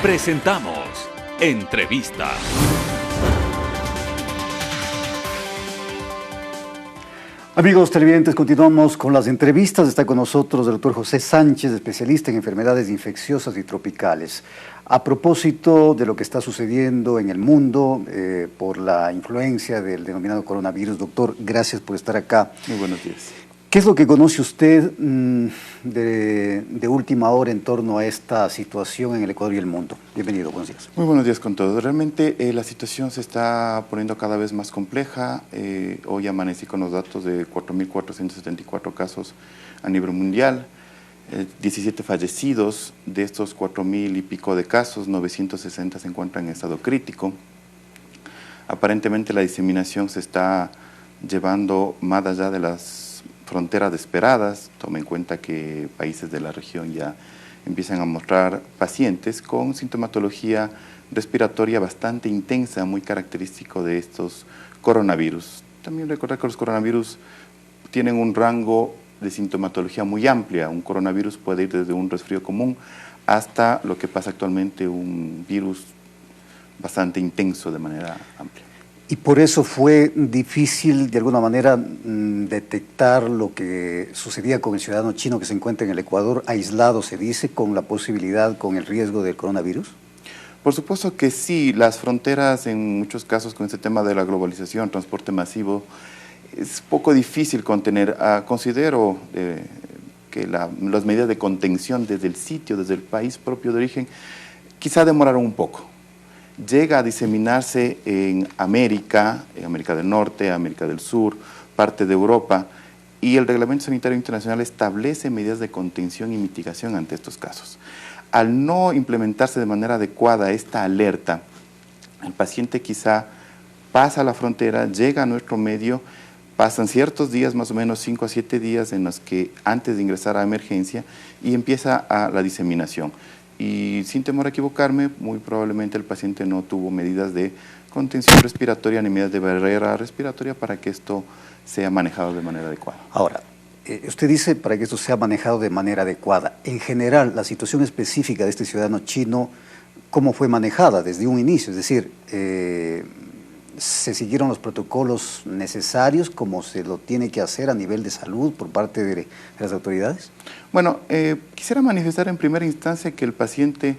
Presentamos Entrevista. Amigos televidentes, continuamos con las entrevistas. Está con nosotros el doctor José Sánchez, especialista en enfermedades infecciosas y tropicales. A propósito de lo que está sucediendo en el mundo por la influencia del denominado coronavirus, doctor, gracias por estar acá. Muy buenos días. ¿Qué es lo que conoce usted de última hora en torno a esta situación en el Ecuador y el mundo? Bienvenido, buenos días. Muy buenos días con todos. Realmente la situación se está poniendo cada vez más compleja. Hoy amanecí con los datos de 4.474 casos a nivel mundial, 17 fallecidos. De estos 4.000 y pico de casos, 960 se encuentran en estado crítico. Aparentemente la diseminación se está llevando más allá de las fronteras esperadas. Tome en cuenta que países de la región ya empiezan a mostrar pacientes con sintomatología respiratoria bastante intensa, muy característico de estos coronavirus. También recordar que los coronavirus tienen un rango de sintomatología muy amplia. Un coronavirus puede ir desde un resfrío común hasta lo que pasa actualmente, un virus bastante intenso de manera amplia. Y por eso fue difícil, de alguna manera, detectar lo que sucedía con el ciudadano chino que se encuentra en el Ecuador, aislado, se dice, con la posibilidad, con el riesgo del coronavirus. Por supuesto que sí. Las fronteras, en muchos casos, con este tema de la globalización, transporte masivo, es poco difícil contener. Considero que las medidas de contención desde el sitio, desde el país propio de origen, quizá demoraron un poco. Llega a diseminarse en América del Norte, América del Sur, parte de Europa, y el Reglamento Sanitario Internacional establece medidas de contención y mitigación ante estos casos. Al no implementarse de manera adecuada esta alerta, el paciente quizá pasa la frontera, llega a nuestro medio, pasan ciertos días, más o menos 5 a 7 días, en los que antes de ingresar a emergencia, y empieza la diseminación. Y sin temor a equivocarme, muy probablemente el paciente no tuvo medidas de contención respiratoria ni medidas de barrera respiratoria para que esto sea manejado de manera adecuada. Ahora, usted dice para que esto sea manejado de manera adecuada. En general, la situación específica de este ciudadano chino, ¿cómo fue manejada desde un inicio? Es decir, ¿se siguieron los protocolos necesarios como se lo tiene que hacer a nivel de salud por parte de las autoridades? Bueno, quisiera manifestar en primera instancia que el paciente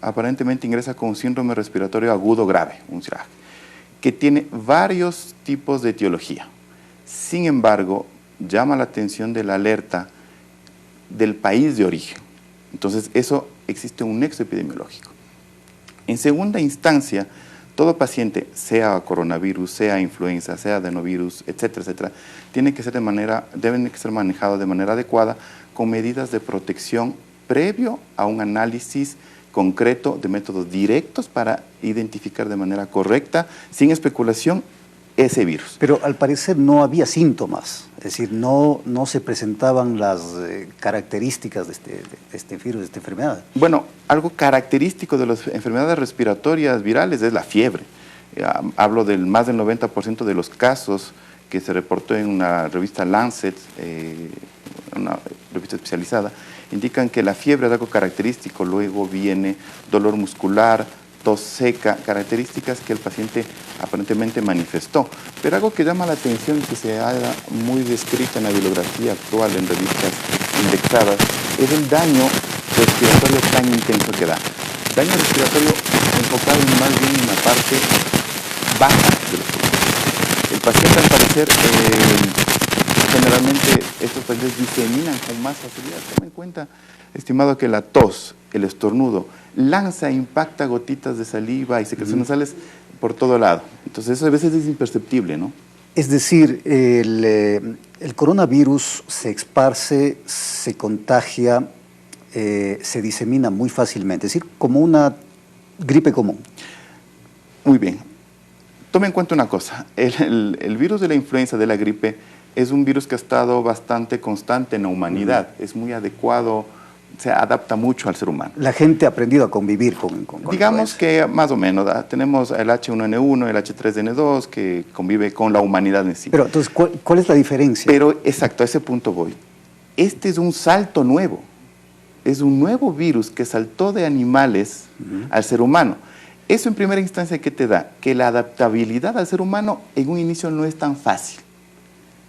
aparentemente ingresa con un síndrome respiratorio agudo grave, un SIRAG, que tiene varios tipos de etiología. Sin embargo, llama la atención de la alerta del país de origen. Entonces, eso existe un nexo epidemiológico. En segunda instancia, todo paciente, sea coronavirus, sea influenza, sea adenovirus, etcétera, etcétera, deben ser manejados de manera adecuada con medidas de protección previo a un análisis concreto de métodos directos para identificar de manera correcta, sin especulación, ese virus. Pero al parecer no había síntomas, es decir, no se presentaban las características de este virus, de esta enfermedad. Bueno, algo característico de las enfermedades respiratorias virales es la fiebre. Hablo del más del 90% de los casos que se reportó en una revista Lancet, una revista especializada, indican que la fiebre es algo característico. Luego viene dolor muscular, tos seca, características que el paciente aparentemente manifestó. Pero algo que llama la atención y que se ha muy descrito en la bibliografía actual en revistas indexadas es el daño respiratorio tan intenso que da. Daño respiratorio enfocado más bien en la parte baja de los pulmones. El paciente, al parecer, generalmente estos pacientes diseminan con más facilidad. Toma en cuenta, estimado, que la tos, el estornudo, impacta gotitas de saliva y secreciones nasales por todo lado. Entonces eso a veces es imperceptible, ¿no? Es decir, el coronavirus se esparce, se contagia, se disemina muy fácilmente, es decir, como una gripe común. Muy bien. Tome en cuenta una cosa, el virus de la influenza, de la gripe, es un virus que ha estado bastante constante en la humanidad, es muy adecuado, se adapta mucho al ser humano. La gente ha aprendido a convivir con digamos que más o menos, tenemos el H1N1, el H3N2, que convive con la humanidad en sí. Pero entonces, ¿cuál es la diferencia? Pero exacto, a ese punto voy. Este es un salto nuevo. es un nuevo virus que saltó de animales al ser humano. Eso en primera instancia, ¿qué te da? Que la adaptabilidad al ser humano en un inicio no es tan fácil.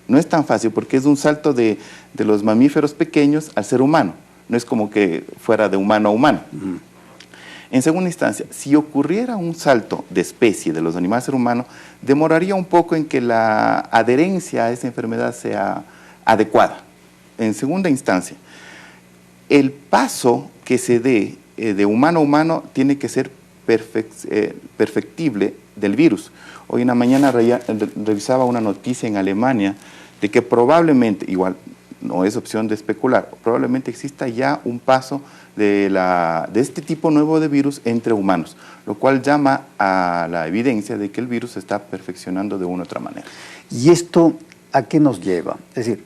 No es tan fácil porque es un salto de los mamíferos pequeños al ser humano. No es como que fuera de humano a humano. En segunda instancia, si ocurriera un salto de especie de los animales al ser humano, demoraría un poco en que la adherencia a esa enfermedad sea adecuada. En segunda instancia, el paso que se dé de humano a humano tiene que ser perfectible del virus. Hoy en la mañana revisaba una noticia en Alemania de que probablemente, igual no es opción de especular, probablemente exista ya un paso de este tipo nuevo de virus entre humanos, lo cual llama a la evidencia de que el virus se está perfeccionando de una u otra manera. ¿Y esto a qué nos lleva? Es decir,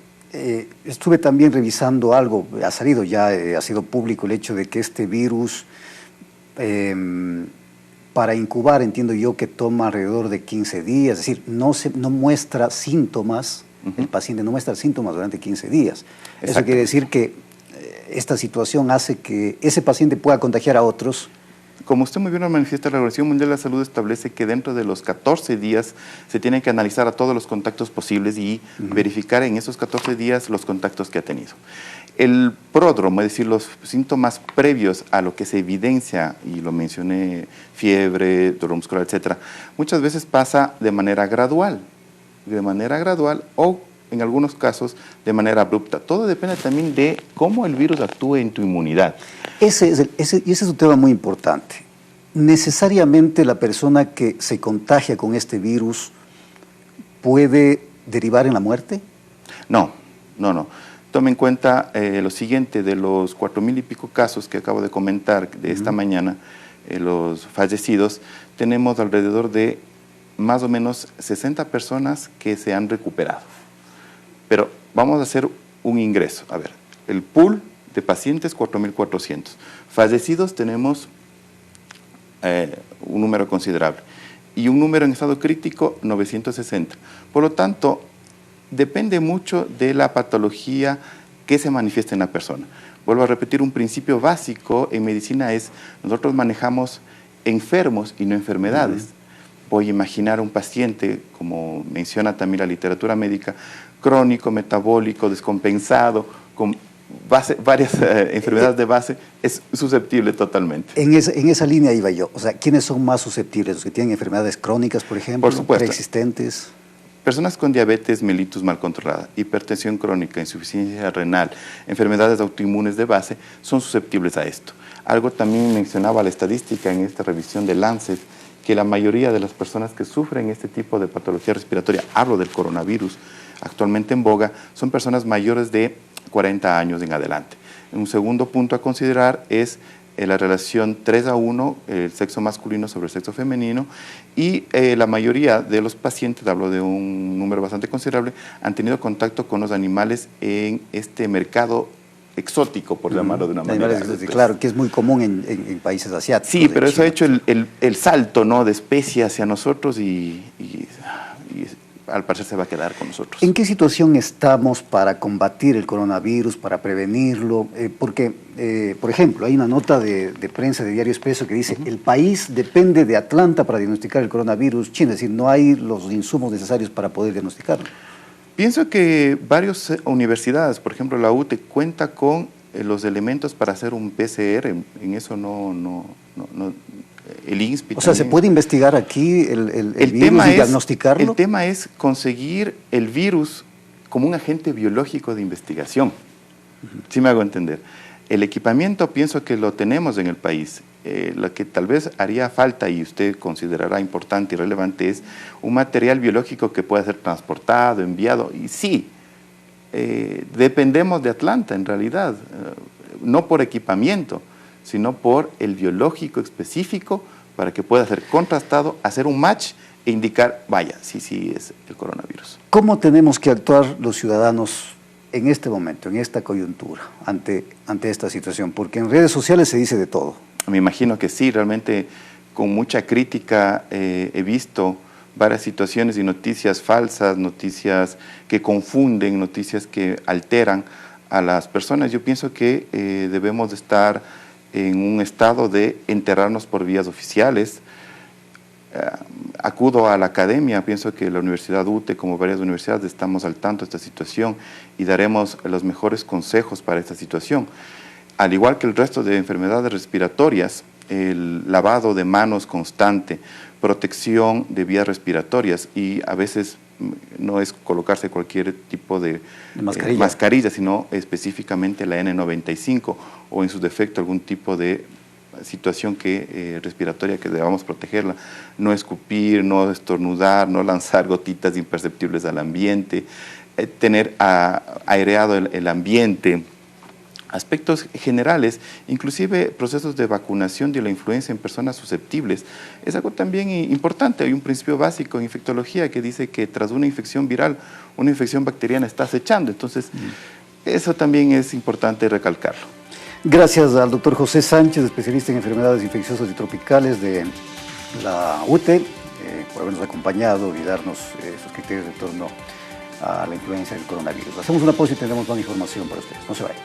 estuve también revisando algo, ha salido ya, ha sido público el hecho de que este virus, para incubar, entiendo yo que toma alrededor de 15 días, es decir, no muestra síntomas, el paciente no muestra síntomas durante 15 días. Eso quiere decir que esta situación hace que ese paciente pueda contagiar a otros. Como usted muy bien lo manifiesta, la Organización Mundial de la Salud establece que dentro de los 14 días se tienen que analizar a todos los contactos posibles y verificar en esos 14 días los contactos que ha tenido. El pródromo, es decir, los síntomas previos a lo que se evidencia, y lo mencioné, fiebre, dolor muscular, etcétera, muchas veces pasa de manera gradual o en algunos casos de manera abrupta. Todo depende también de cómo el virus actúe en tu inmunidad. Ese es un tema muy importante. ¿Necesariamente la persona que se contagia con este virus puede derivar en la muerte? No. Tome en cuenta lo siguiente: de los 4,000 y pico casos que acabo de comentar de esta mañana, los fallecidos, tenemos alrededor de más o menos 60 personas que se han recuperado. Pero vamos a hacer un ingreso. A ver, el pool de pacientes, 4,400. Fallecidos tenemos un número considerable. Y un número en estado crítico, 960. Por lo tanto, depende mucho de la patología que se manifiesta en la persona. Vuelvo a repetir, un principio básico en medicina es: nosotros manejamos enfermos y no enfermedades. Voy a imaginar un paciente, como menciona también la literatura médica, crónico, metabólico, descompensado, con varias enfermedades de base, es susceptible totalmente. En esa línea iba yo. O sea, ¿quiénes son más susceptibles? ¿Los que tienen enfermedades crónicas, por ejemplo? Por supuesto. ¿Preexistentes? Personas con diabetes mellitus mal controlada, hipertensión crónica, insuficiencia renal, enfermedades autoinmunes de base, son susceptibles a esto. Algo también mencionaba la estadística en esta revisión de Lancet, que la mayoría de las personas que sufren este tipo de patología respiratoria, hablo del coronavirus actualmente en boga, son personas mayores de 40 años en adelante. Un segundo punto a considerar es la relación 3:1, el sexo masculino sobre el sexo femenino, y la mayoría de los pacientes, hablo de un número bastante considerable, han tenido contacto con los animales en este mercado exótico, por llamarlo de una manera. Claro, que es muy común en países asiáticos. Sí, pero eso ha hecho el salto, ¿no?, de especie hacia nosotros y al parecer se va a quedar con nosotros. ¿En qué situación estamos para combatir el coronavirus, para prevenirlo? Porque, por ejemplo, hay una nota de prensa de Diario Expreso que dice: el país depende de Atlanta para diagnosticar el coronavirus chino, es decir, no hay los insumos necesarios para poder diagnosticarlo. Pienso que varias universidades, por ejemplo la UTE, cuenta con los elementos para hacer un PCR, en eso el INSPI. O sea, ¿se puede investigar aquí el virus y diagnosticarlo? El tema es conseguir el virus como un agente biológico de investigación. ¿Sí me hago entender? El equipamiento pienso que lo tenemos en el país. Lo que tal vez haría falta, y usted considerará importante y relevante, es un material biológico que pueda ser transportado, enviado. Y sí, dependemos de Atlanta en realidad, no por equipamiento, sino por el biológico específico para que pueda ser contrastado, hacer un match e indicar, vaya, sí es el coronavirus. ¿Cómo tenemos que actuar los ciudadanos en este momento, en esta coyuntura, ante esta situación? Porque en redes sociales se dice de todo. Me imagino que sí, realmente con mucha crítica he visto varias situaciones y noticias falsas, noticias que confunden, noticias que alteran a las personas, yo pienso que debemos de estar en un estado de enterrarnos por vías oficiales. Acudo a la academia, pienso que la Universidad UTE, como varias universidades, estamos al tanto de esta situación y daremos los mejores consejos para esta situación. Al igual que el resto de enfermedades respiratorias, el lavado de manos constante, protección de vías respiratorias, y a veces no es colocarse cualquier tipo de mascarilla, sino específicamente la N95 o en su defecto algún tipo de situación respiratoria que debamos protegerla. No escupir, no estornudar, no lanzar gotitas imperceptibles al ambiente, tener aireado el ambiente. Aspectos generales, inclusive procesos de vacunación de la influenza en personas susceptibles, es algo también importante. Hay un principio básico en infectología que dice que tras una infección viral, una infección bacteriana está acechando. Entonces, eso también es importante recalcarlo. Gracias al doctor José Sánchez, especialista en enfermedades infecciosas y tropicales de la UTE, por habernos acompañado y darnos sus criterios en torno a la influencia del coronavirus. Hacemos una pausa y tendremos más información para ustedes. No se vayan.